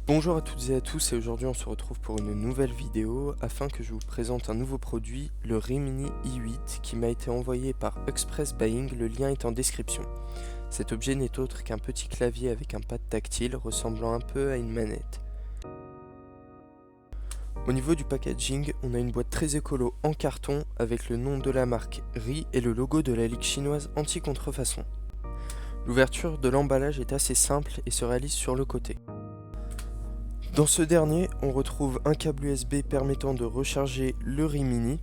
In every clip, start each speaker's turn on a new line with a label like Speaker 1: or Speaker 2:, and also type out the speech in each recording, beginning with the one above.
Speaker 1: Bonjour à toutes et à tous, et aujourd'hui on se retrouve pour une nouvelle vidéo afin que je vous présente un nouveau produit, le Rimini i8, qui m'a été envoyé par Express Buying, le lien est en description. Cet objet n'est autre qu'un petit clavier avec un pad tactile ressemblant un peu à une manette. Au niveau du packaging, on a une boîte très écolo en carton avec le nom de la marque RI et le logo de la Ligue chinoise anti-contrefaçon. L'ouverture de l'emballage est assez simple et se réalise sur le côté. Dans ce dernier, on retrouve un câble USB permettant de recharger le Rimini.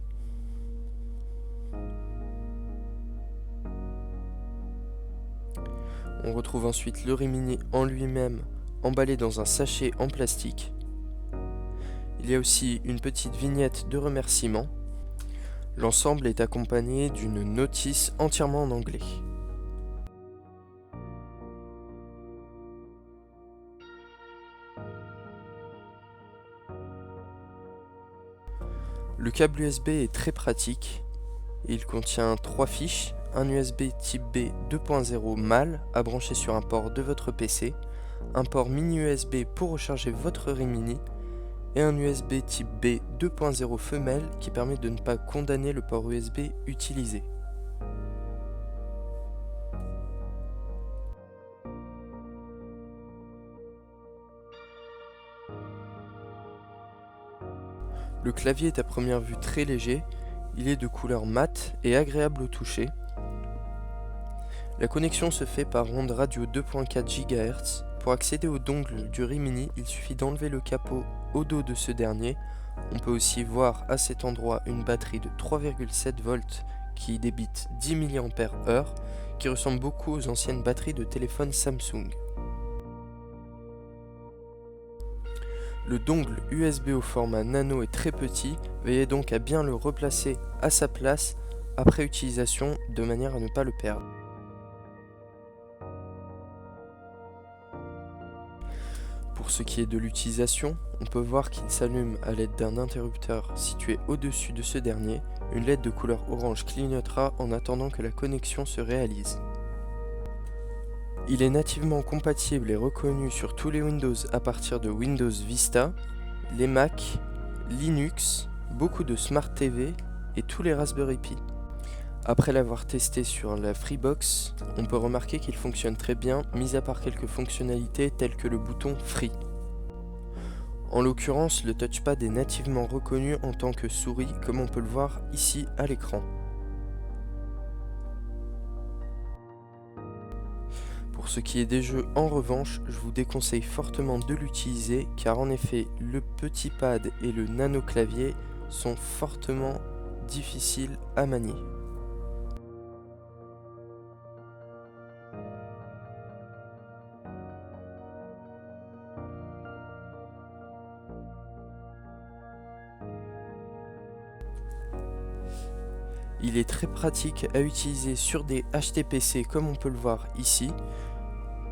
Speaker 1: On retrouve ensuite le Rimini en lui-même emballé dans un sachet en plastique. Il y a aussi une petite vignette de remerciement. L'ensemble est accompagné d'une notice entièrement en anglais. Le câble USB est très pratique. Il contient 3 fiches, un USB type B 2.0 mâle à brancher sur un port de votre PC, un port mini USB pour recharger votre Rimini et un USB type B 2.0 femelle qui permet de ne pas condamner le port USB utilisé. Le clavier est à première vue très léger, il est de couleur mate et agréable au toucher. La connexion se fait par onde radio 2.4 GHz. Pour accéder au dongle du Rimini, il suffit d'enlever le capot au dos de ce dernier. On peut aussi voir à cet endroit une batterie de 3,7 volts qui débite 10 mAh, qui ressemble beaucoup aux anciennes batteries de téléphone Samsung. Le dongle USB au format nano est très petit, veuillez donc à bien le replacer à sa place après utilisation de manière à ne pas le perdre. Pour ce qui est de l'utilisation, on peut voir qu'il s'allume à l'aide d'un interrupteur situé au-dessus de ce dernier. Une LED de couleur orange clignotera en attendant que la connexion se réalise. Il est nativement compatible et reconnu sur tous les Windows à partir de Windows Vista, les Mac, Linux, beaucoup de Smart TV et tous les Raspberry Pi. Après l'avoir testé sur la Freebox, on peut remarquer qu'il fonctionne très bien, mis à part quelques fonctionnalités telles que le bouton Free. En l'occurrence, le touchpad est nativement reconnu en tant que souris, comme on peut le voir ici à l'écran. Pour ce qui est des jeux, en revanche, je vous déconseille fortement de l'utiliser car en effet, le petit pad et le nano clavier sont fortement difficiles à manier. Il est très pratique à utiliser sur des HTPC comme on peut le voir ici,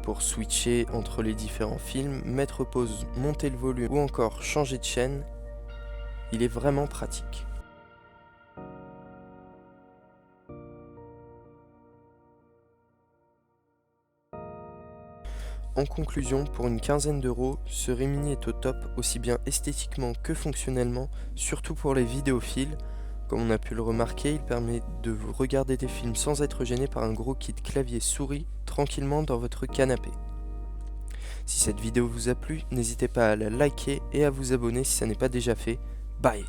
Speaker 1: pour switcher entre les différents films, mettre pause, monter le volume ou encore changer de chaîne. Il est vraiment pratique. En conclusion, pour une quinzaine d'euros, ce Rimini est au top, aussi bien esthétiquement que fonctionnellement, surtout pour les vidéophiles. Comme on a pu le remarquer, il permet de vous regarder des films sans être gêné par un gros kit clavier-souris tranquillement dans votre canapé. Si cette vidéo vous a plu, n'hésitez pas à la liker et à vous abonner si ça n'est pas déjà fait. Bye!